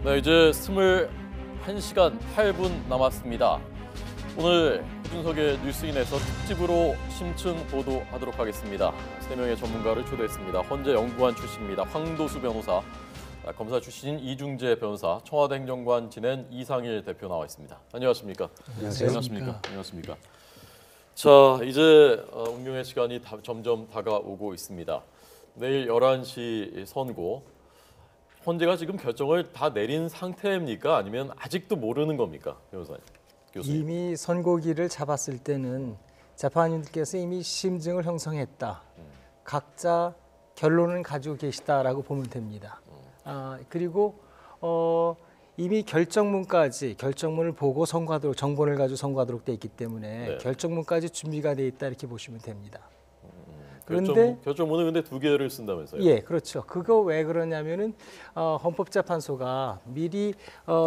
네, 이제 21시간 8분 남았습니다. 오늘 허준석의 뉴스인에서 특집으로 심층 보도하도록 하겠습니다. 3명의 전문가를 초대했습니다. 헌재 연구관 출신입니다. 황도수 변호사, 검사 출신 이중재 변호사, 청와대 행정관 지낸 이상일 대표 나와 있습니다. 안녕하십니까? 안녕하십니까? 안녕하십니까? 자, 이제 운명의 시간이 점점 다가오고 있습니다. 내일 11시 선고. 헌재가 지금 결정을 다 내린 상태입니까? 아니면 아직도 모르는 겁니까? 변호사님, 교수님. 이미 선고기를 잡았을 때는 재판인들께서 이미 심증을 형성했다. 각자 결론을 가지고 계시다라고 보면 됩니다. 그리고 이미 결정문을 보고 선고하도록 정본을 가지고 선고하도록 돼 있기 때문에 네. 결정문까지 준비가 돼 있다 이렇게 보시면 됩니다. 그런데 결정문은 근데 2개를 쓴다면서요? 예, 그렇죠. 그거 왜 그러냐면은 헌법재판소가 미리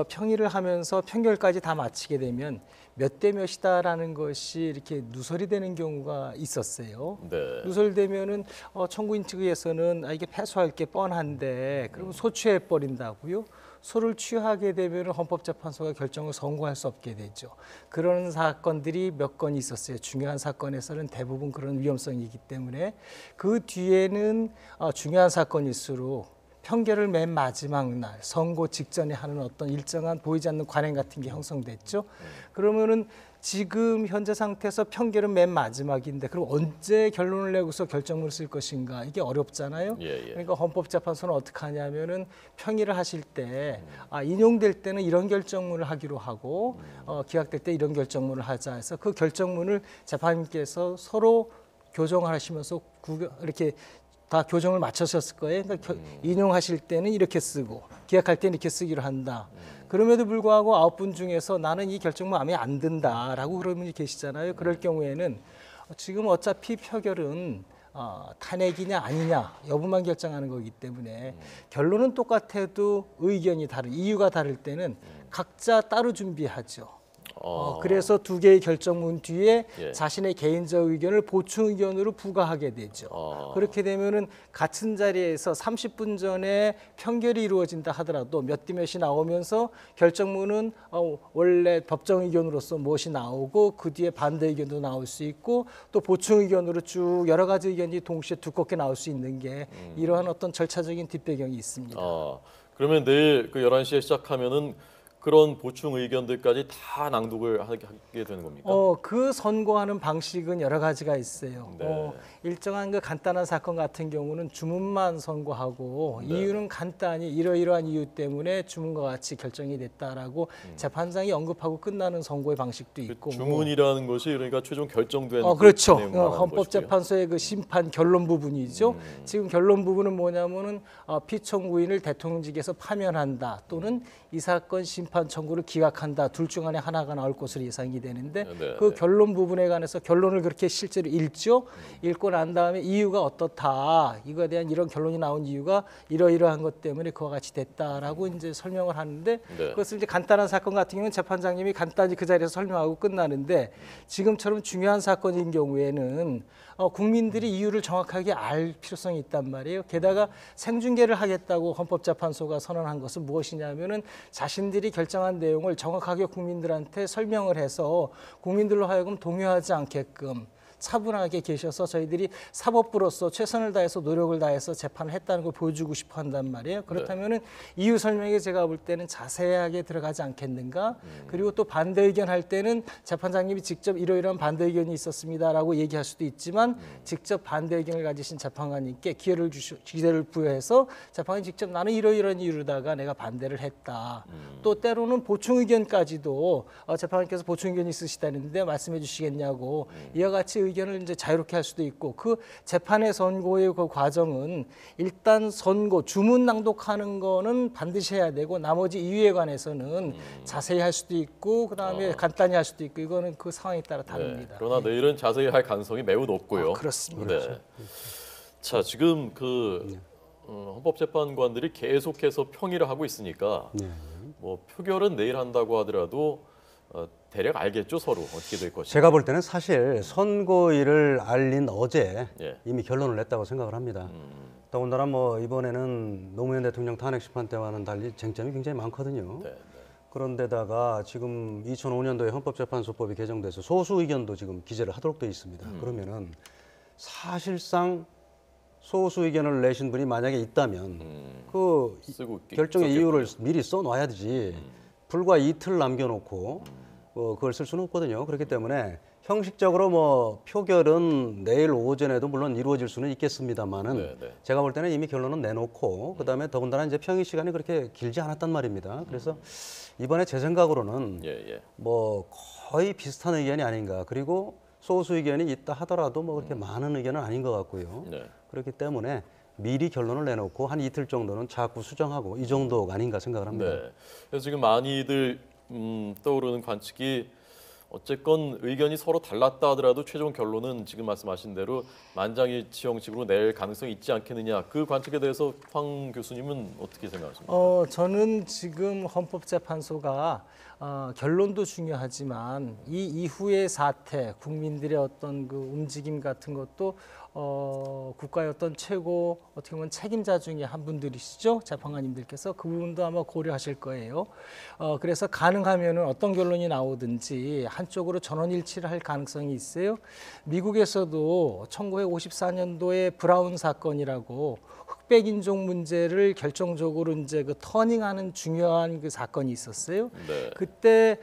평의를 하면서 판결까지 다 마치게 되면 몇 대 몇이다라는 것이 이렇게 누설이 되는 경우가 있었어요. 네. 누설되면은 청구인 측에서는 이게 패소할 게 뻔한데 그러면 소취해 버린다고요. 소를 취하게 되면 헌법재판소가 결정을 선고할 수 없게 되죠. 그런 사건들이 몇 건 있었어요. 중요한 사건에서는 대부분 그런 위험성이기 때문에 그 뒤에는 중요한 사건일수록 판결을 맨 마지막 날 선고 직전에 하는 어떤 일정한 보이지 않는 관행 같은 게 형성됐죠. 그러면은 지금 현재 상태에서 판결은 맨 마지막인데 그럼 언제 결론을 내고서 결정을 쓸 것인가 이게 어렵잖아요. 예. 그러니까 헌법재판소는 어떻게 하냐면은 평의를 하실 때 인용될 때는 이런 결정문을 하기로 하고 기각될 때 이런 결정문을 하자 해서 그 결정문을 재판님께서 서로 교정하시면서 이렇게 다 교정을 마쳤을 거예요. 그러니까 인용하실 때는 이렇게 쓰고 기각할 때는 이렇게 쓰기로 한다. 그럼에도 불구하고 9분 중에서 나는 이 결정문 마음에 안 든다라고 그런 분이 계시잖아요. 그럴 경우에는 지금 어차피 표결은 탄핵이냐 아니냐 여부만 결정하는 거기 때문에 결론은 똑같아도 의견이 다른 이유가 다를 때는 각자 따로 준비하죠. 그래서 2개의 결정문 뒤에 예. 자신의 개인적 의견을 보충 의견으로 부과하게 되죠. 그렇게 되면은 같은 자리에서 30분 전에 판결이 이루어진다 하더라도 몇 대 몇이 나오면서 결정문은 원래 법정 의견으로서 무엇이 나오고 그 뒤에 반대 의견도 나올 수 있고 또 보충 의견으로 쭉 여러 가지 의견이 동시에 두껍게 나올 수 있는 게 이러한 어떤 절차적인 뒷배경이 있습니다. 그러면 내일 그 11시에 시작하면은 그런 보충 의견들까지 다 낭독을 하게 되는 겁니까? 그 선고하는 방식은 여러 가지가 있어요. 네. 일정한 그 간단한 사건 같은 경우는 주문만 선고하고 네. 이유는 간단히 이러이러한 이유 때문에 주문과 같이 결정이 됐다라고 재판장이 언급하고 끝나는 선고의 방식도 있고. 주문이라는 것이 그러니까 최종 결정된 그렇죠. 내용을 말하는 헌법재판소의 그 심판 결론 부분이죠. 지금 결론 부분은 뭐냐면은 피청구인을 대통령직에서 파면한다 또는 이 사건 심판 청구를 기각한다. 둘 중 안에 하나가 나올 것으로 예상이 되는데 그 결론 부분에 관해서 결론을 그렇게 실제로 읽죠. 읽고 난 다음에 이유가 어떻다. 이거에 대한 이런 결론이 나온 이유가 이러이러한 것 때문에 그와 같이 됐다라고 이제 설명을 하는데 그것을 이제 간단한 사건 같은 경우는 재판장님이 간단히 그 자리에서 설명하고 끝나는데 지금처럼 중요한 사건인 경우에는 국민들이 이유를 정확하게 알 필요성이 있단 말이에요. 게다가 생중계를 하겠다고 헌법재판소가 선언한 것은 무엇이냐면은 자신들이 결정한 내용을 정확하게 국민들한테 설명을 해서 국민들로 하여금 동요하지 않게끔 차분하게 계셔서 저희들이 사법부로서 최선을 다해서 노력을 다해서 재판을 했다는 걸 보여주고 싶어 한단 말이에요. 그렇다면은 이유 설명에 제가 볼 때는 자세하게 들어가지 않겠는가? 그리고 또 반대 의견 할 때는 재판장님이 직접 이러이러한 반대 의견이 있었습니다라고 얘기할 수도 있지만 직접 반대 의견을 가지신 재판관님께 기회를 부여해서 재판관이 직접 나는 이러이러한 이유로다가 내가 반대를 했다. 또 때로는 보충 의견까지도 재판관께서 보충 의견이 있으시다는데 말씀해 주시겠냐고 이와 같이 의견을 이제 자유롭게 할 수도 있고 그 재판의 선고의 그 과정은 일단 선고 주문 낭독하는 거는 반드시 해야 되고 나머지 이유에 관해서는 자세히 할 수도 있고 그다음에 간단히 할 수도 있고 이거는 그 상황에 따라 다릅니다. 그러나 내일은 자세히 할 가능성이 매우 높고요. 그렇습니다. 네. 자, 지금 그 헌법재판관들이 계속해서 평의를 하고 있으니까 뭐 표결은 내일 한다고 하더라도 대략 알겠죠, 서로 어떻게 될 것인지. 제가 볼 때는 사실 선고일을 알린 어제 예. 이미 결론을 냈다고 생각을 합니다. 더군다나 뭐 이번에는 노무현 대통령 탄핵 심판 때와는 달리 쟁점이 굉장히 많거든요. 네, 네. 그런데다가 지금 2005년도에 헌법재판소법이 개정돼서 소수 의견도 지금 기재를 하도록 되어 있습니다. 그러면은 사실상 소수 의견을 내신 분이 만약에 있다면 그 쓰고 결정의 있겠군요. 이유를 미리 써놔야 되지. 불과 이틀 남겨놓고 그걸 쓸 수는 없거든요. 그렇기 때문에 형식적으로 뭐 표결은 내일 오전에도 물론 이루어질 수는 있겠습니다만은 네, 네. 제가 볼 때는 이미 결론은 내놓고 그다음에 더군다나 이제 평의 시간이 그렇게 길지 않았단 말입니다. 그래서 이번에 제 생각으로는 예, 예. 뭐 거의 비슷한 의견이 아닌가. 그리고 소수 의견이 있다 하더라도 뭐 그렇게 많은 의견은 아닌 것 같고요. 네. 그렇기 때문에 미리 결론을 내놓고 한 이틀 정도는 자꾸 수정하고 이 정도가 아닌가 생각을 합니다. 네. 그래서 지금 많이들 떠오르는 관측이 어쨌건 의견이 서로 달랐다 하더라도 최종 결론은 지금 말씀하신 대로 만장일치 형식으로 낼 가능성이 있지 않겠느냐. 그 관측에 대해서 황 교수님은 어떻게 생각하십니까? 저는 지금 헌법재판소가 결론도 중요하지만 이 이후의 사태, 국민들의 어떤 그 움직임 같은 것도 국가의 어떤 최고 어떻게 보면 책임자 중에 한 분들이시죠, 재판관님들께서 그 부분도 아마 고려하실 거예요. 그래서 가능하면은 어떤 결론이 나오든지 한쪽으로 전원일치를 할 가능성이 있어요. 미국에서도 1954년도에 브라운 사건이라고 흑백 인종 문제를 결정적으로 이제 그 터닝하는 중요한 그 사건이 있었어요. 네. 그때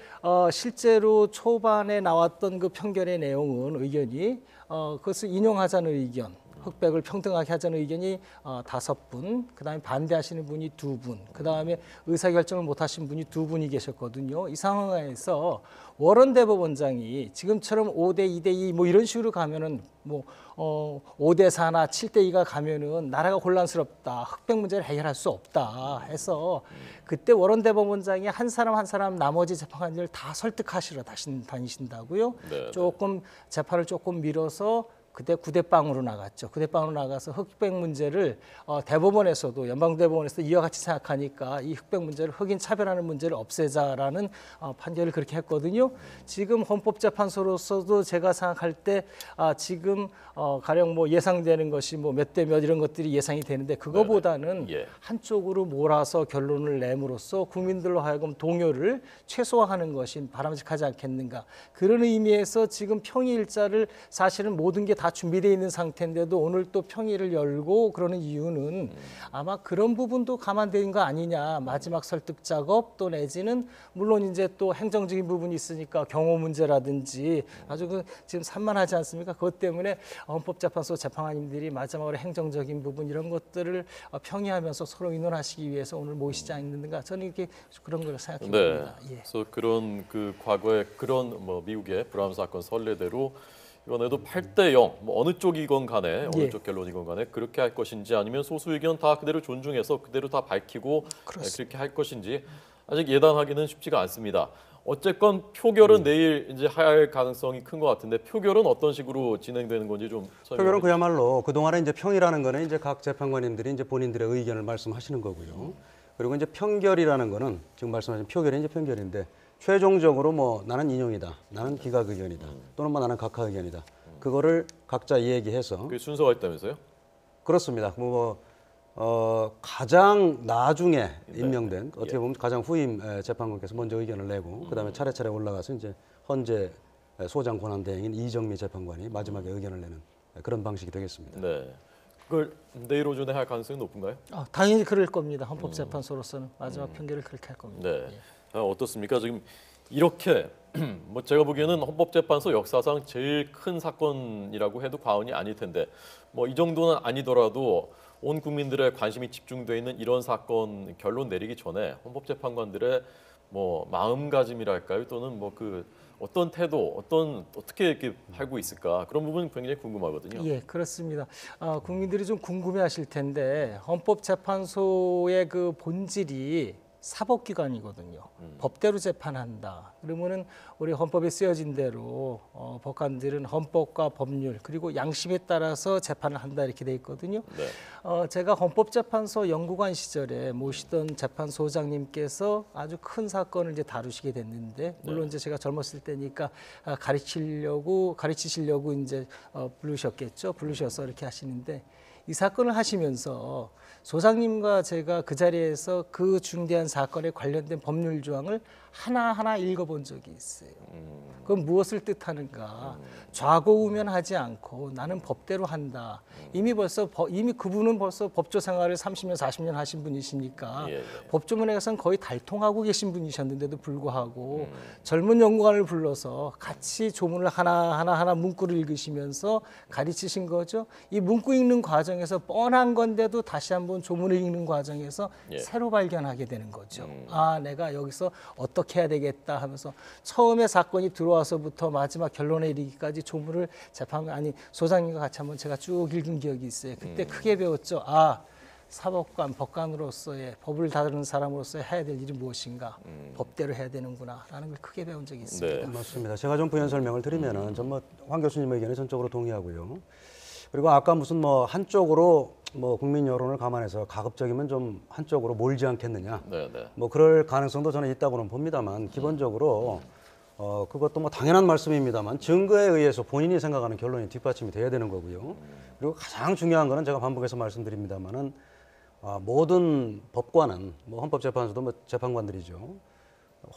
실제로 초반에 나왔던 그 판결의 내용은 의견이 그것을 인용하자는 의견, 흑백을 평등하게 하자는 의견이 5분, 그다음에 반대하시는 분이 2분, 그다음에 의사결정을 못하신 분이 2분이 계셨거든요. 이 상황에서 워런 대법원장이 지금처럼 5대 2대 2 뭐 이런 식으로 가면은 뭐 5대 4나 7대 2가 가면은 나라가 혼란스럽다, 흑백 문제를 해결할 수 없다 해서 그때 워런 대법원장이 한 사람 한 사람 나머지 재판관들을 다 설득하시러 다니신다고요. 네, 조금 재판을 조금 미뤄서 그때 9대0으로 나갔죠. 9대0으로 나가서 흑백 문제를 대법원에서도 연방대법원에서 이와 같이 생각하니까 이 흑백 문제를 흑인 차별하는 문제를 없애자라는 판결을 그렇게 했거든요. 지금 헌법재판소로서도 제가 생각할 때 지금 가령 뭐 예상되는 것이 뭐 몇 대 몇 이런 것들이 예상이 되는데 그거보다는 예. 한쪽으로 몰아서 결론을 내므로써 국민들로 하여금 동요를 최소화하는 것이 바람직하지 않겠는가. 그런 의미에서 지금 평의일자를 사실은 모든 게 다 준비되어 있는 상태인데도 오늘 또 평의를 열고 그러는 이유는 아마 그런 부분도 감안된 거 아니냐. 마지막 설득 작업 또 내지는 물론 이제 또 행정적인 부분이 있으니까 경호 문제라든지 아주 그 지금 산만하지 않습니까? 그것 때문에 헌법재판소 재판관님들이 마지막으로 행정적인 부분 이런 것들을 평의하면서 서로 의논하시기 위해서 오늘 모이시지 않는가. 저는 이렇게 그런 걸 생각해 네. 봅니다. 예. 그래서 그런 그 과거의 그런 뭐 미국의 브라운 사건 선례대로 이번에도 8대 0, 뭐 어느 쪽이건 간에 어느 예. 쪽 결론이건 간에 그렇게 할 것인지 아니면 소수 의견 다 그대로 존중해서 그대로 다 밝히고 그렇게 할 것인지 아직 예단하기는 쉽지가 않습니다. 어쨌건 표결은 내일 이제 할 가능성이 큰 것 같은데 표결은 어떤 식으로 진행되는 건지 좀 설명해 표결은 그야말로 그동안에 이제 평이라는 거는 이제 각 재판관님들이 이제 본인들의 의견을 말씀하시는 거고요. 그리고 이제 평결이라는 거는 지금 말씀하신 표결이 이제 평결인데 최종적으로 뭐 나는 인용이다, 나는 기각 의견이다, 또는 뭐 나는 각하 의견이다. 그거를 각자 이야기해서 그 순서가 있다면서요? 그렇습니다. 가장 나중에 네. 임명된 어떻게 보면 가장 후임 재판관께서 먼저 의견을 내고 그다음에 차례차례 올라가서 이제 헌재 소장 권한 대행인 이정미 재판관이 마지막에 의견을 내는 그런 방식이 되겠습니다. 네. 그걸 내일 오전에 할 가능성이 높은가요? 당연히 그럴 겁니다. 헌법재판소로서는 마지막 판결을 그렇게 할 겁니다. 네. 어떻습니까? 지금 이렇게 뭐 제가 보기에는 헌법재판소 역사상 제일 큰 사건이라고 해도 과언이 아닐 텐데 뭐 이 정도는 아니더라도 온 국민들의 관심이 집중돼 있는 이런 사건 결론 내리기 전에 헌법재판관들의 뭐 마음가짐이랄까요? 또는 뭐 그 어떤 태도, 어떻게 이렇게 하고 있을까 그런 부분 굉장히 궁금하거든요. 예, 그렇습니다. 국민들이 좀 궁금해하실 텐데 헌법재판소의 그 본질이 사법기관이거든요. 법대로 재판한다. 그러면은 우리 헌법에 쓰여진 대로 법관들은 헌법과 법률 그리고 양심에 따라서 재판을 한다 이렇게 돼 있거든요. 네. 제가 헌법재판소 연구관 시절에 모시던 재판소장님께서 아주 큰 사건을 이제 다루시게 됐는데 물론 이제 제가 젊었을 때니까 가르치시려고 이제 부르셔서 이렇게 하시는데 이 사건을 하시면서 소장님과 제가 그 자리에서 그 중대한 사건에 관련된 법률 조항을 하나하나 읽어본 적이 있어요. 그건 무엇을 뜻하는가? 좌고우면하지 않고 나는 법대로 한다. 이미 그분은 벌써 법조 생활을 30년, 40년 하신 분이시니까 예, 예. 법조문에서는 거의 달통하고 계신 분이셨는데도 불구하고 젊은 연구관을 불러서 같이 조문을 하나하나 문구를 읽으시면서 가르치신 거죠. 이 문구 읽는 과정에서 뻔한 건데도 다시 한번 조문을 읽는 과정에서 예. 새로 발견하게 되는 거죠. 아, 내가 여기서 어떻게 해야 되겠다 하면서 처음에 사건이 들어와서부터 마지막 결론에 이르기까지 조문을 소장님과 같이 한번 제가 쭉 읽은 기억이 있어요. 그때 크게 배웠죠. 아, 사법관, 법관으로서의 법을 다루는 사람으로서 해야 될 일이 무엇인가, 법대로 해야 되는구나라는 걸 크게 배운 적이 있습니다. 네. 맞습니다. 제가 좀 부연 설명을 드리면은 황 교수님 의견에 전적으로 동의하고요. 그리고 아까 무슨 한쪽으로 국민 여론을 감안해서 가급적이면 좀 한쪽으로 몰지 않겠느냐. 네, 네. 그럴 가능성도 저는 있다고는 봅니다만 기본적으로 그것도 당연한 말씀입니다만 증거에 의해서 본인이 생각하는 결론이 뒷받침이 돼야 되는 거고요. 그리고 가장 중요한 거는 제가 반복해서 말씀드립니다만은 모든 법관은 헌법재판소도 재판관들이죠.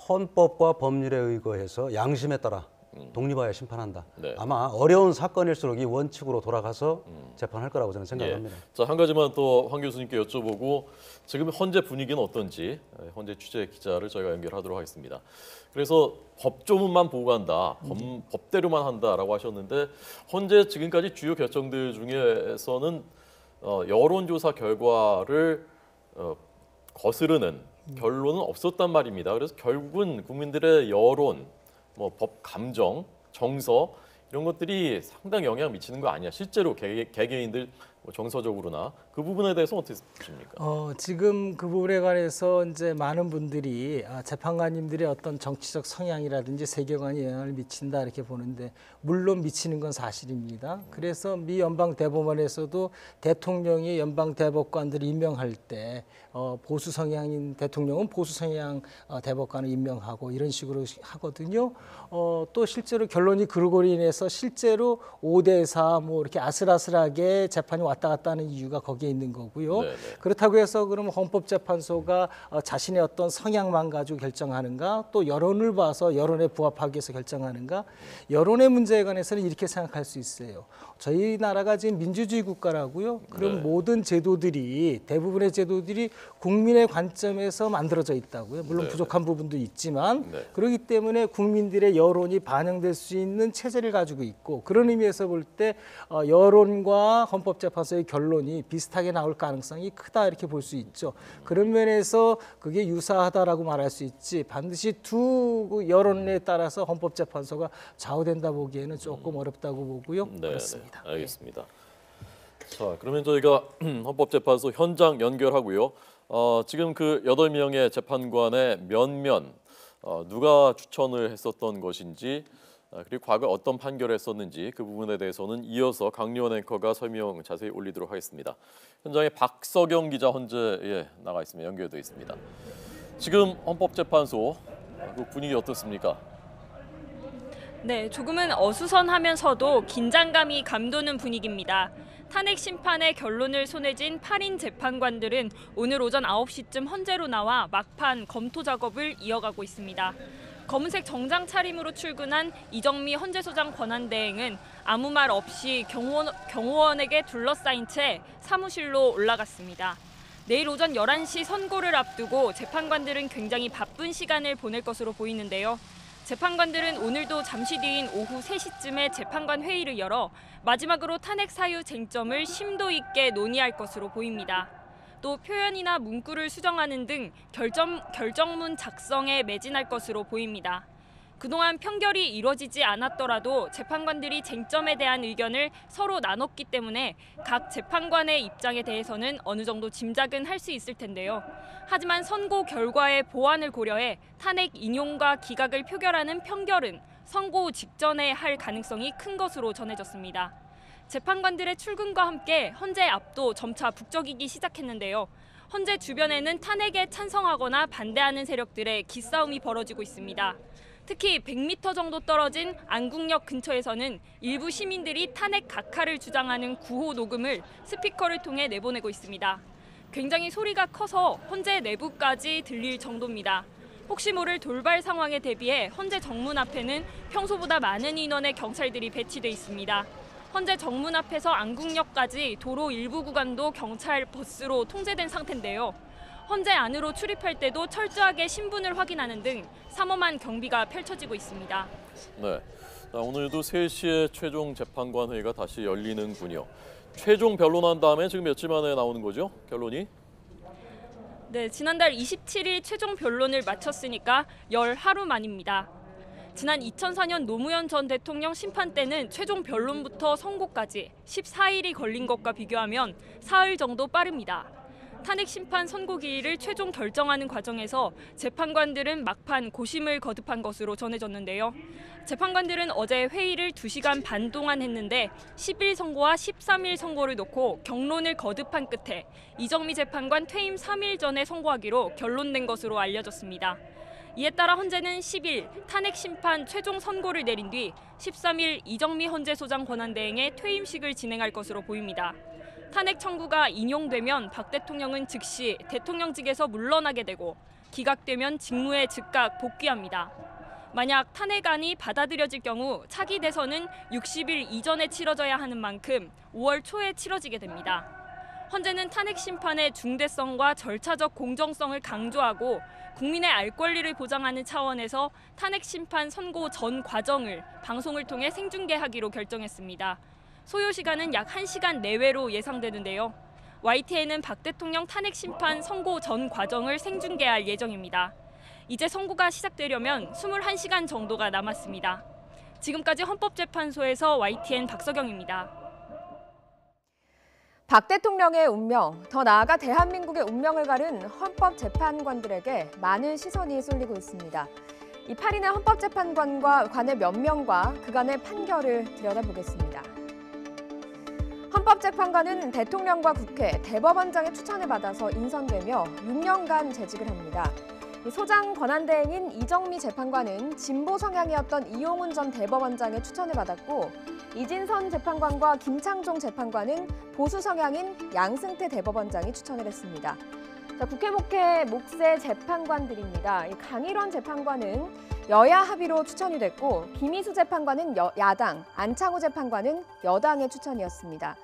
헌법과 법률에 의거해서 양심에 따라 독립하여 심판한다. 네. 아마 어려운 사건일수록 이 원칙으로 돌아가서 재판할 거라고 저는 생각합니다. 예. 자, 한 가지만 또 황 교수님께 여쭤보고 지금 현재 분위기는 어떤지 현재 취재 기자를 저희가 연결하도록 하겠습니다. 그래서 법조문만 보고 간다, 법대로만 한다라고 하셨는데 현재 지금까지 주요 결정들 중에서는 여론조사 결과를 거스르는 결론은 없었단 말입니다. 그래서 결국은 국민들의 여론, 법 감정, 정서 이런 것들이 상당히 영향을 미치는 거 아니야? 실제로 개개인들 정서적으로나 그 부분에 대해서 어떻게 보십니까? 지금 그 부분에 관해서 이제 많은 분들이 재판관님들의 어떤 정치적 성향이라든지 세계관에 영향을 미친다 이렇게 보는데 물론 미치는 건 사실입니다. 그래서 미 연방 대법원에서도 대통령이 연방 대법관들을 임명할 때 보수 성향인 대통령은 보수 성향 대법관을 임명하고 이런 식으로 하거든요. 또 실제로 결론이 그러고 인해서 실제로 5대4 이렇게 아슬아슬하게 재판이 왔다 갔다 하는 이유가 거기에 있는 거고요. 네네. 그렇다고 해서 그러면 헌법재판소가 자신의 어떤 성향만 가지고 결정하는가, 또 여론을 봐서 여론에 부합하기 위해서 결정하는가. 여론의 문제에 관해서는 이렇게 생각할 수 있어요. 저희 나라가 지금 민주주의 국가라고요. 그럼 네. 모든 제도들이, 대부분의 제도들이 국민의 관점에서 만들어져 있다고요. 물론 네. 부족한 부분도 있지만 네. 그렇기 때문에 국민들의 여론이 반영될 수 있는 체제를 가지고 있고, 그런 의미에서 볼 때 여론과 헌법재판소의 결론이 비슷하게 나올 가능성이 크다 이렇게 볼 수 있죠. 그런 면에서 그게 유사하다라고 말할 수 있지, 반드시 두 여론에 따라서 헌법재판소가 좌우된다 보기에는 조금 어렵다고 보고요. 네, 그렇습니다. 네, 알겠습니다. 자, 그러면 저희가 헌법재판소 현장 연결하고요. 지금 그 8명의 재판관의 면면 누가 추천을 했었던 것인지, 그리고 과거 어떤 판결을 했었는지 그 부분에 대해서는 이어서 강리원 앵커가 설명 자세히 올리도록 하겠습니다. 현장에 박석영 기자 현재 나가 있습니다. 연결되어 있습니다. 지금 헌법재판소 그 분위기 어떻습니까? 네, 조금은 어수선하면서도 긴장감이 감도는 분위기입니다. 탄핵 심판의 결론을 손에 쥔 8인 재판관들은 오늘 오전 9시쯤 헌재로 나와 막판 검토 작업을 이어가고 있습니다. 검은색 정장 차림으로 출근한 이정미 헌재소장 권한대행은 아무 말 없이 경호원에게 둘러싸인 채 사무실로 올라갔습니다. 내일 오전 11시 선고를 앞두고 재판관들은 굉장히 바쁜 시간을 보낼 것으로 보이는데요. 재판관들은 오늘도 잠시 뒤인 오후 3시쯤에 재판관 회의를 열어 마지막으로 탄핵 사유 쟁점을 심도 있게 논의할 것으로 보입니다. 또 표현이나 문구를 수정하는 등 결정문 작성에 매진할 것으로 보입니다. 그동안 평결이 이루어지지 않았더라도 재판관들이 쟁점에 대한 의견을 서로 나눴기 때문에 각 재판관의 입장에 대해서는 어느 정도 짐작은 할 수 있을 텐데요. 하지만 선고 결과의 보완을 고려해 탄핵 인용과 기각을 표결하는 평결은 선고 직전에 할 가능성이 큰 것으로 전해졌습니다. 재판관들의 출근과 함께 헌재 앞도 점차 북적이기 시작했는데요. 헌재 주변에는 탄핵에 찬성하거나 반대하는 세력들의 기싸움이 벌어지고 있습니다. 특히 100m 정도 떨어진 안국역 근처에서는 일부 시민들이 탄핵 각하를 주장하는 구호 녹음을 스피커를 통해 내보내고 있습니다. 굉장히 소리가 커서 헌재 내부까지 들릴 정도입니다. 혹시 모를 돌발 상황에 대비해 헌재 정문 앞에는 평소보다 많은 인원의 경찰들이 배치돼 있습니다. 헌재 정문 앞에서 안국역까지 도로 일부 구간도 경찰 버스로 통제된 상태인데요. 헌재 안으로 출입할 때도 철저하게 신분을 확인하는 등 삼엄한 경비가 펼쳐지고 있습니다. 네, 자, 오늘도 3시에 최종 재판관 회의가 다시 열리는군요. 최종 변론한 다음에 지금 며칠 만에 나오는 거죠? 결론이? 네, 지난달 27일 최종 변론을 마쳤으니까 10하루 만입니다. 지난 2004년 노무현 전 대통령 심판 때는 최종 변론부터 선고까지 14일이 걸린 것과 비교하면 사흘 정도 빠릅니다. 탄핵 심판 선고 기일을 최종 결정하는 과정에서 재판관들은 막판 고심을 거듭한 것으로 전해졌는데요. 재판관들은 어제 회의를 2시간 반 동안 했는데 10일 선고와 13일 선고를 놓고 경론을 거듭한 끝에 이정미 재판관 퇴임 3일 전에 선고하기로 결론낸 것으로 알려졌습니다. 이에 따라 헌재는 10일 탄핵 심판 최종 선고를 내린 뒤 13일 이정미 헌재소장 권한대행의 퇴임식을 진행할 것으로 보입니다. 탄핵 청구가 인용되면 박 대통령은 즉시 대통령직에서 물러나게 되고 기각되면 직무에 즉각 복귀합니다. 만약 탄핵안이 받아들여질 경우 차기 대선은 60일 이전에 치러져야 하는 만큼 5월 초에 치러지게 됩니다. 헌재는 탄핵 심판의 중대성과 절차적 공정성을 강조하고 국민의 알 권리를 보장하는 차원에서 탄핵 심판 선고 전 과정을 방송을 통해 생중계하기로 결정했습니다. 소요 시간은 약 1시간 내외로 예상되는데요. YTN은 박 대통령 탄핵 심판 선고 전 과정을 생중계할 예정입니다. 이제 선고가 시작되려면 21시간 정도가 남았습니다. 지금까지 헌법재판소에서 YTN 박서경입니다. 박 대통령의 운명, 더 나아가 대한민국의 운명을 가른 헌법재판관들에게 많은 시선이 쏠리고 있습니다. 이 8인의 헌법재판관과 관의 면명과 그간의 판결을 들여다보겠습니다. 헌법재판관은 대통령과 국회, 대법원장의 추천을 받아서 인선되며 6년간 재직을 합니다. 소장 권한대행인 이정미 재판관은 진보 성향이었던 이용훈 전 대법원장의 추천을 받았고 이진선 재판관과 김창종 재판관은 보수 성향인 양승태 대법원장이 추천을 했습니다. 국회 목세 재판관들입니다. 강일원 재판관은 여야 합의로 추천이 됐고 김희수 재판관은 야당, 안창호 재판관은 여당의 추천이었습니다.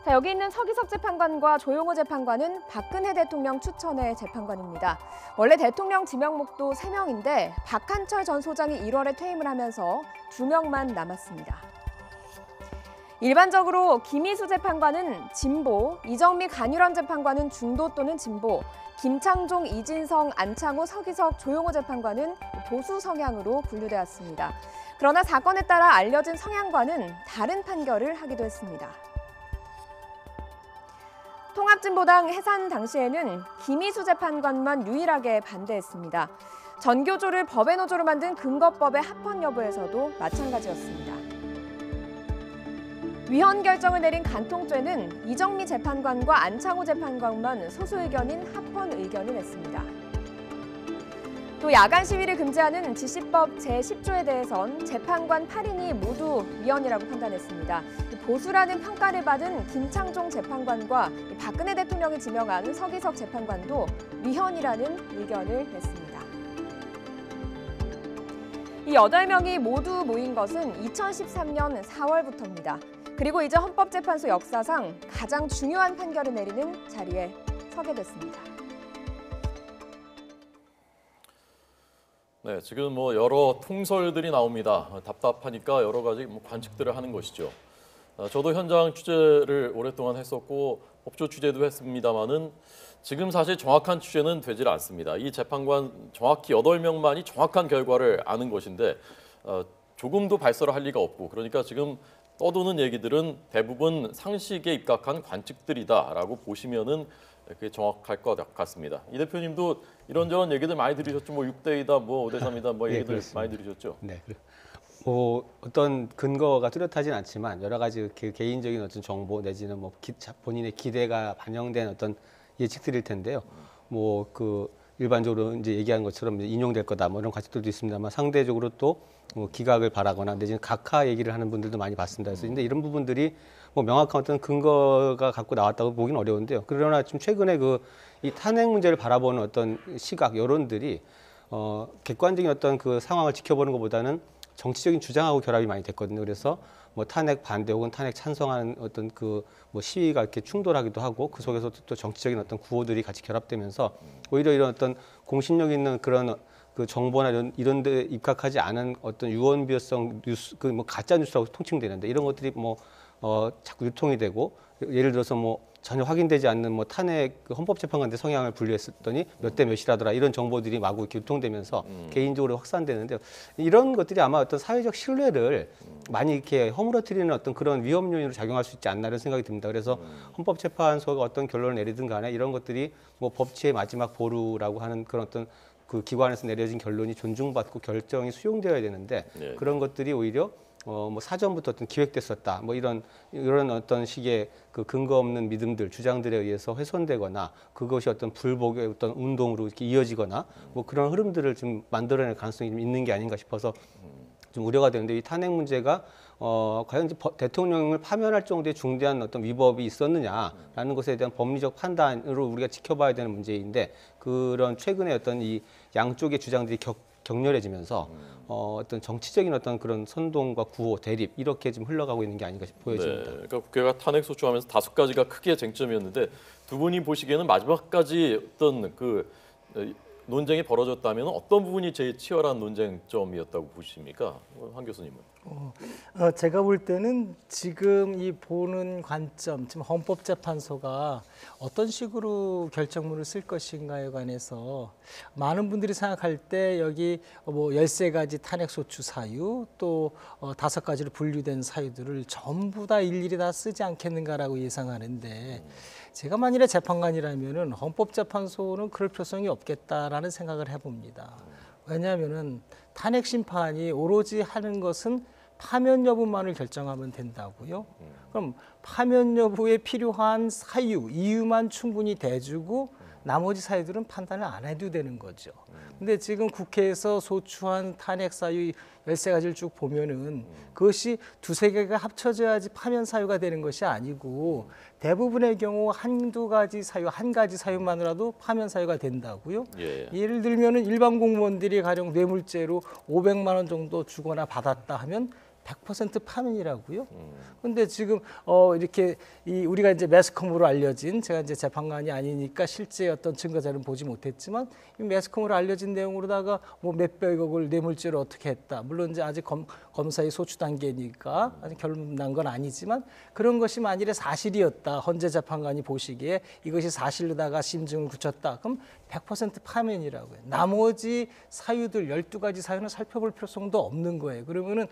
여기 있는 서기석 재판관과 조용호 재판관은 박근혜 대통령 추천의 재판관입니다. 원래 대통령 지명목도 3명인데 박한철 전 소장이 1월에 퇴임을 하면서 2명만 남았습니다. 일반적으로 김희수 재판관은 진보, 이정미 강일원 재판관은 중도 또는 진보, 김창종, 이진성, 안창호, 서기석, 조용호 재판관은 보수 성향으로 분류되었습니다. 그러나 사건에 따라 알려진 성향과는 다른 판결을 하기도 했습니다. 통합진보당 해산 당시에는 김희수 재판관만 유일하게 반대했습니다. 전교조를 법의 노조로 만든 근거법의 합헌 여부에서도 마찬가지였습니다. 위헌 결정을 내린 간통죄는 이정미 재판관과 안창호 재판관만 소수 의견인 합헌 의견을 냈습니다. 또 야간 시위를 금지하는 지시법 제10조에 대해선 재판관 8인이 모두 위헌이라고 판단했습니다. 보수라는 평가를 받은 김창종 재판관과 박근혜 대통령이 지명한 서기석 재판관도 위헌이라는 의견을 냈습니다. 이 8명이 모두 모인 것은 2013년 4월부터입니다. 그리고 이제 헌법재판소 역사상 가장 중요한 판결을 내리는 자리에 서게 됐습니다. 네, 지금 여러 통설들이 나옵니다. 답답하니까 여러 가지 관측들을 하는 것이죠. 저도 현장 취재를 오랫동안 했었고 법조 취재도 했습니다마는 지금 사실 정확한 취재는 되질 않습니다. 이 재판관 정확히 8명만이 정확한 결과를 아는 것인데 조금도 발설을 할 리가 없고 그러니까 지금 떠도는 얘기들은 대부분 상식에 입각한 관측들이다라고 보시면은 그게 정확할 것 같습니다. 이 대표님도 이런저런 얘기들 많이 들으셨죠. 뭐 6대2다, 뭐 5대3이다, 뭐 얘기들 그렇습니다. 많이 들으셨죠. 네. 뭐 어떤 근거가 뚜렷하진 않지만 여러 가지 그 개인적인 어떤 정보 내지는 뭐 본인의 기대가 반영된 어떤 예측들일 텐데요. 뭐 그 일반적으로 이제 얘기한 것처럼 인용될 거다 뭐 이런 관측들도 있습니다만 상대적으로 또 뭐 기각을 바라거나 내지는 각하 얘기를 하는 분들도 많이 봤습니다. 그래서 근데 이런 부분들이 뭐 명확한 어떤 근거가 갖고 나왔다고 보기는 어려운데요. 그러나 좀 최근에 그 이 탄핵 문제를 바라보는 어떤 시각 여론들이 객관적인 어떤 그 상황을 지켜보는 것보다는 정치적인 주장하고 결합이 많이 됐거든요. 그래서 뭐 탄핵 반대 혹은 탄핵 찬성하는 어떤 그 뭐 시위가 이렇게 충돌하기도 하고 그 속에서 또 정치적인 어떤 구호들이 같이 결합되면서 오히려 이런 어떤 공신력 있는 그런 그 정보나 이런 데 입각하지 않은 어떤 유언비어성 뉴스 그 뭐 가짜 뉴스라고 통칭되는데 이런 것들이 뭐 자꾸 유통이 되고 예를 들어서 뭐 전혀 확인되지 않는 뭐 탄핵 그 헌법재판관대 성향을 분류했었더니 몇 대 몇이라더라 이런 정보들이 마구 이렇게 유통되면서 개인적으로 확산되는데 이런 것들이 아마 어떤 사회적 신뢰를 많이 이렇게 허물어뜨리는 어떤 그런 위험 요인으로 작용할 수 있지 않나 이런 생각이 듭니다. 그래서 헌법재판소가 어떤 결론을 내리든 간에 이런 것들이 뭐 법치의 마지막 보루라고 하는 그런 어떤 그 기관에서 내려진 결론이 존중받고 결정이 수용되어야 되는데 네. 그런 것들이 오히려 뭐 사전부터 어떤 기획됐었다. 뭐 이런 어떤 식의 그 근거 없는 믿음들, 주장들에 의해서 훼손되거나 그것이 어떤 불복의 어떤 운동으로 이렇게 이어지거나 뭐 그런 흐름들을 좀 만들어낼 가능성이 좀 있는 게 아닌가 싶어서 좀 우려가 되는데 이 탄핵 문제가 과연 이제 대통령을 파면할 정도의 중대한 어떤 위법이 있었느냐라는 것에 대한 법리적 판단으로 우리가 지켜봐야 되는 문제인데 그런 최근에 어떤 이 양쪽의 주장들이 격렬해지면서 어떤 정치적인 어떤 그런 선동과 구호, 대립 이렇게 좀 흘러가고 있는 게 아닌가 보여집니다. 네, 그러니까 국회가 탄핵 소추하면서 5가지가 크게 쟁점이었는데 두 분이 보시기에는 마지막까지 어떤 그 논쟁이 벌어졌다면 어떤 부분이 제일 치열한 논쟁점이었다고 보십니까, 황 교수님은? 제가 볼 때는 지금 이 보는 관점, 지금 헌법재판소가 어떤 식으로 결정문을 쓸 것인가에 관해서 많은 분들이 생각할 때 여기 뭐 13가지 탄핵소추 사유 또 5가지로 분류된 사유들을 전부 다 일일이 다 쓰지 않겠는가라고 예상하는데 제가 만일에 재판관이라면은 헌법재판소는 그럴 필요성이 없겠다라는 생각을 해봅니다. 왜냐하면은 탄핵 심판이 오로지 하는 것은 파면 여부만을 결정하면 된다고요. 그럼 파면 여부에 필요한 사유, 이유만 충분히 대주고 나머지 사유들은 판단을 안 해도 되는 거죠. 근데 지금 국회에서 소추한 탄핵 사유 13가지를 쭉 보면은 그것이 2-3개가 합쳐져야지 파면 사유가 되는 것이 아니고 대부분의 경우 한두 가지 사유, 한 가지 사유만으로도 파면 사유가 된다고요. 예. 예를 들면은 일반 공무원들이 가령 뇌물죄로 500만 원 정도 주거나 받았다 하면 100% 파면이라고요. 근데 지금 이렇게 우리가 이제 매스컴으로 알려진 제가 이제 재판관이 아니니까 실제 어떤 증거 자료는 보지 못했지만 이 매스컴으로 알려진 내용으로다가 뭐 몇백억을 뇌물죄로 어떻게 했다. 물론 이제 아직 검사의 소추 단계니까 아직 결론 난 건 아니지만 그런 것이 만일에 사실이었다. 헌재 재판관이 보시기에 이것이 사실로다가 심증을 굳혔다. 그럼 100% 파면이라고요. 나머지 사유들 12가지 사유는 살펴볼 필요성도 없는 거예요. 그러면은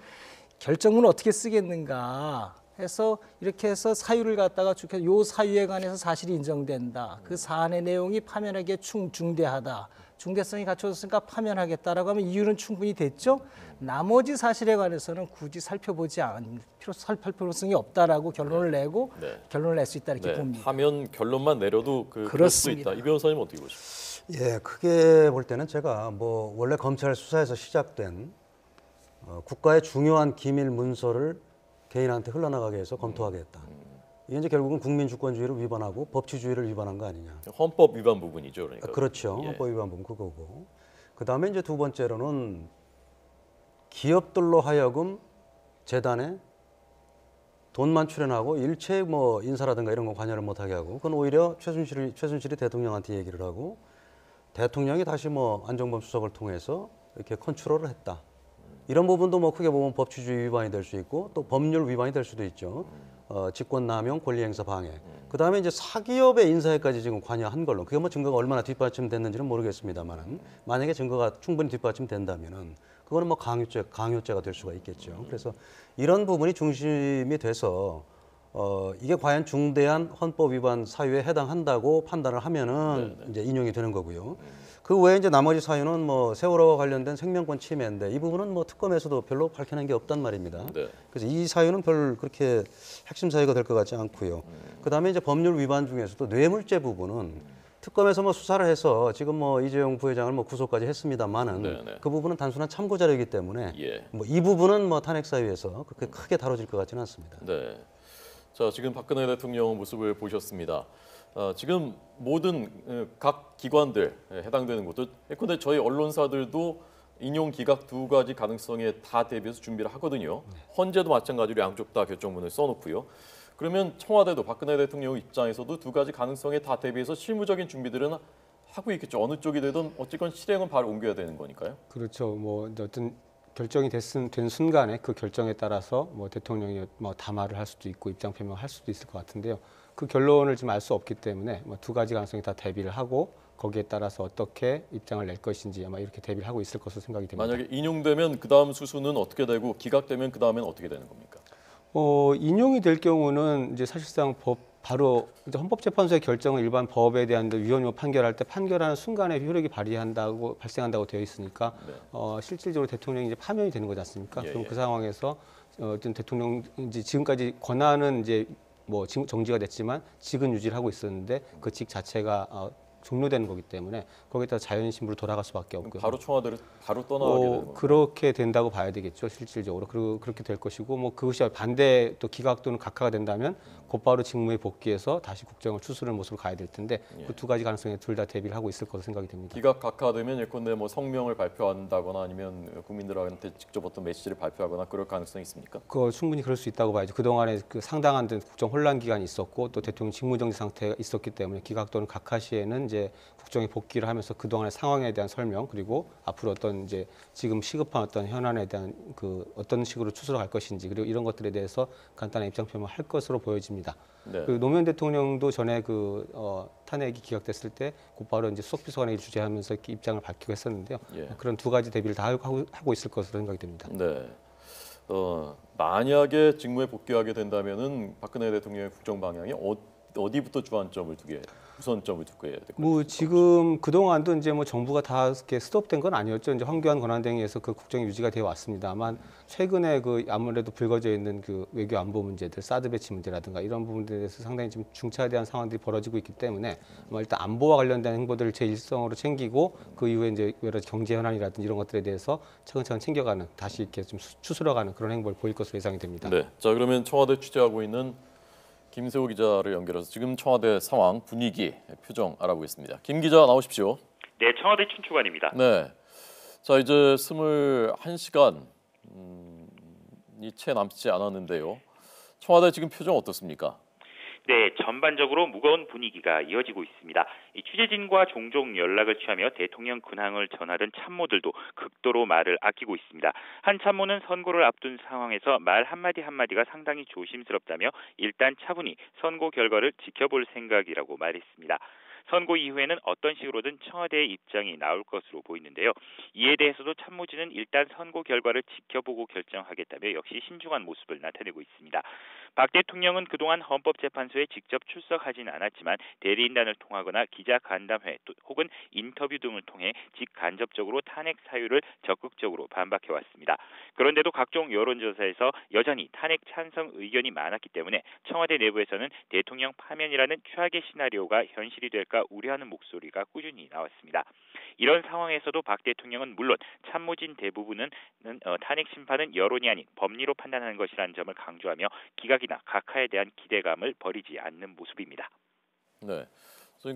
결정문을 어떻게 쓰겠는가 해서 이렇게 해서 사유를 갖다가 쭉 해서 요 사유에 관해서 사실이 인정된다. 그 사안의 내용이 파면하기에 중대하다. 중대성이 갖춰졌으니까 파면하겠다라고 하면 이유는 충분히 됐죠. 나머지 사실에 관해서는 굳이 살펴볼 필요성이 없다라고 결론을 내고 결론을 낼 수 있다 이렇게 봅니다. 파면 결론만 내려도 그럴 수 있다. 이 변호사님 어떻게 보십니까? 예, 크게 볼 때는 제가 뭐 원래 검찰 수사에서 시작된 국가의 중요한 기밀 문서를 개인한테 흘러나가게 해서 검토하게 했다. 이게 이제 결국은 국민 주권주의를 위반하고 법치주의를 위반한 거 아니냐. 헌법 위반 부분이죠, 그러니까. 그렇죠. 예. 헌법 위반 부분 그거고. 그 다음에 이제 두 번째로는 기업들로 하여금 재단에 돈만 출연하고 일체 뭐 인사라든가 이런 거 관여를 못하게 하고, 그건 오히려 최순실이 대통령한테 얘기를 하고 대통령이 다시 뭐 안종범 수석을 통해서 이렇게 컨트롤을 했다. 이런 부분도 뭐 크게 보면 법치주의 위반이 될 수 있고 또 법률 위반이 될 수도 있죠. 직권남용, 권리행사 방해. 그다음에 이제 사기업의 인사에까지 지금 관여한 걸로. 그게 뭐 증거가 얼마나 뒷받침됐는지는 모르겠습니다만은 만약에 증거가 충분히 뒷받침된다면은 그거는 뭐 강요죄가 될 수가 있겠죠. 그래서 이런 부분이 중심이 돼서 이게 과연 중대한 헌법 위반 사유에 해당한다고 판단을 하면은 이제 인용이 되는 거고요. 그 외에 이제 나머지 사유는 뭐 세월호와 관련된 생명권 침해인데 이 부분은 뭐 특검에서도 별로 밝혀낸 게 없단 말입니다. 네. 그래서 이 사유는 별 그렇게 핵심 사유가 될 것 같지 않고요. 그다음에 이제 법률 위반 중에서도 뇌물죄 부분은 특검에서 뭐 수사를 해서 지금 뭐 이재용 부회장을 뭐 구속까지 했습니다만은 네네. 그 부분은 단순한 참고 자료이기 때문에 예. 뭐 이 부분은 뭐 탄핵 사유에서 그렇게 크게 다뤄질 것 같지는 않습니다. 네. 자, 지금 박근혜 대통령 모습을 보셨습니다. 지금 모든 각 기관들 해당되는 곳들, 예컨대 저희 언론사들도 인용 기각 두 가지 가능성에 다 대비해서 준비를 하거든요. 헌재도 마찬가지로 양쪽 다 결정문을 써놓고요. 그러면 청와대도 박근혜 대통령 입장에서도 두 가지 가능성에 다 대비해서 실무적인 준비들은 하고 있겠죠. 어느 쪽이 되든 어쨌건 실행은 바로 옮겨야 되는 거니까요. 그렇죠. 뭐 어떤 결정이 된 순간에 그 결정에 따라서 뭐 대통령이 뭐 담화를 할 수도 있고 입장 표명을 할 수도 있을 것 같은데요. 그 결론을 지금 알 수 없기 때문에 뭐 두 가지 가능성이 다 대비를 하고 거기에 따라서 어떻게 입장을 낼 것인지 아마 이렇게 대비를 하고 있을 것으로 생각이 됩니다. 만약에 인용되면 그 다음 수순은 어떻게 되고 기각되면 그 다음엔 어떻게 되는 겁니까? 인용이 될 경우는 이제 사실상 바로 이제 헌법재판소의 결정은 일반 법에 대한 위헌 판결할 때 판결하는 순간에 효력이 발생한다고 되어 있으니까 네. 실질적으로 대통령이 이제 파면이 되는 거지 않습니까? 예, 그럼 예. 그 상황에서 어떤 대통령 이제 지금까지 권한은 이제 뭐 정지가 됐지만 직은 유지를 하고 있었는데 그 직 자체가 종료되는 거기 때문에 거기에 따라 자연신부로 돌아갈 수밖에 없고요. 바로 청와대를 바로 떠나게 되는 겁니다. 그렇게 된다고 봐야 되겠죠, 실질적으로. 그리고 그렇게 될 것이고, 뭐 그것이 반대 또 기각 또는 각하가 된다면 곧바로 직무에 복귀해서 다시 국정을 추스르는 모습으로 가야 될 텐데 그 두 가지 가능성에 둘 다 대비를 하고 있을 것으로 생각이 됩니다. 기각 각하되면 예컨대 뭐 성명을 발표한다거나 아니면 국민들한테 직접 어떤 메시지를 발표하거나 그럴 가능성이 있습니까? 충분히 그럴 수 있다고 봐야죠. 그동안에 그 상당한 국정 혼란 기간이 있었고 또 대통령 직무정지 상태가 있었기 때문에 기각 또는 각하 시에는 이제 국정에 복귀를 하면서 그동안의 상황에 대한 설명 그리고 앞으로 어떤 이제 지금 시급한 어떤 현안에 대한 그 어떤 식으로 추스러 갈 것인지 그리고 이런 것들에 대해서 간단한 입장 표명을 할 것으로 보여집니다. 네. 그 노무현 대통령도 전에 탄핵이 기각됐을 때 곧바로 이제 수석비서관에게 주재하면서 이렇게 입장을 밝히고 했었는데요. 예. 그런 두 가지 대비를 다 하고 있을 것으로 생각이 됩니다. 네. 만약에 직무에 복귀하게 된다면은 박근혜 대통령의 국정 방향이 어디부터 주안점을 두게 우선점을 두게 될 뭐 겁니까? 지금 그 동안도 이제 뭐 정부가 다 이렇게 스톱된 건 아니었죠. 이제 황교안 권한대행에서 그 국정이 유지가 되어 왔습니다만 최근에 그 아무래도 불거져 있는 그 외교 안보 문제들, 사드 배치 문제라든가 이런 부분들에 대해서 상당히 지금 중차대한 상황들이 벌어지고 있기 때문에 일단 안보와 관련된 행보들을 제 일성으로 챙기고 그 이후에 이제 여러 가지 경제 현안이라든지 이런 것들에 대해서 차근차근 챙겨가는 다시 이렇게 좀 추스러가는 그런 행보를 보일 것으로 예상이 됩니다. 네. 자, 그러면 청와대 취재하고 있는 김세호 기자를 연결해서 지금 청와대 상황, 분위기, 표정 알아보겠습니다. 김 기자 나오십시오. 네, 청와대 춘추관입니다. 네. 자, 이제 21시간이 채 남지 않았는데요. 청와대 지금 표정 어떻습니까? 네, 전반적으로 무거운 분위기가 이어지고 있습니다. 이 취재진과 종종 연락을 취하며 대통령 근황을 전하던 참모들도 극도로 말을 아끼고 있습니다. 한 참모는 선고를 앞둔 상황에서 말 한마디 한마디가 상당히 조심스럽다며 일단 차분히 선고 결과를 지켜볼 생각이라고 말했습니다. 선고 이후에는 어떤 식으로든 청와대의 입장이 나올 것으로 보이는데요. 이에 대해서도 참모진은 일단 선고 결과를 지켜보고 결정하겠다며 역시 신중한 모습을 나타내고 있습니다. 박 대통령은 그동안 헌법재판소에 직접 출석하진 않았지만 대리인단을 통하거나 기자간담회 혹은 인터뷰 등을 통해 직간접적으로 탄핵 사유를 적극적으로 반박해왔습니다. 그런데도 각종 여론조사에서 여전히 탄핵 찬성 의견이 많았기 때문에 청와대 내부에서는 대통령 파면이라는 최악의 시나리오가 현실이 될까 우려하는 목소리가 꾸준히 나왔습니다. 이런 상황에서도 박 대통령은 물론 참모진 대부분은 탄핵 심판은 여론이 아닌 법리로 판단하는 것이라는 점을 강조하며 기각이나 각하에 대한 기대감을 버리지 않는 모습입니다. 네.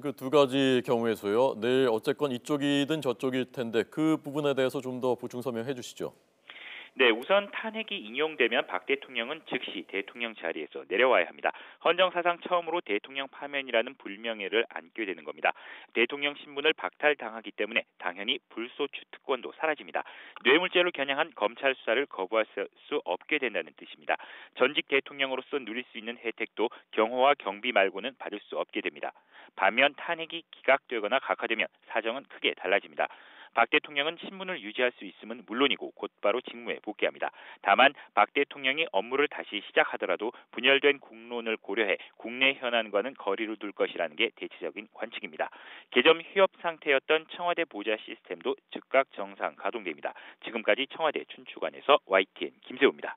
그 두 가지 경우에서요. 내일 어쨌건 이쪽이든 저쪽일 텐데 그 부분에 대해서 좀 더 보충 설명해 주시죠. 네, 우선 탄핵이 인용되면 박 대통령은 즉시 대통령 자리에서 내려와야 합니다. 헌정사상 처음으로 대통령 파면이라는 불명예를 안게 되는 겁니다. 대통령 신분을 박탈당하기 때문에 당연히 불소추 특권도 사라집니다. 뇌물죄로 겨냥한 검찰 수사를 거부할 수 없게 된다는 뜻입니다. 전직 대통령으로서 누릴 수 있는 혜택도 경호와 경비 말고는 받을 수 없게 됩니다. 반면 탄핵이 기각되거나 각하되면 사정은 크게 달라집니다. 박 대통령은 신분을 유지할 수 있음은 물론이고 곧바로 직무에 복귀합니다. 다만 박 대통령이 업무를 다시 시작하더라도 분열된 국론을 고려해 국내 현안과는 거리를 둘 것이라는 게 대체적인 관측입니다. 개점 휴업 상태였던 청와대 보좌 시스템도 즉각 정상 가동됩니다. 지금까지 청와대 춘추관에서 YTN 김세호입니다.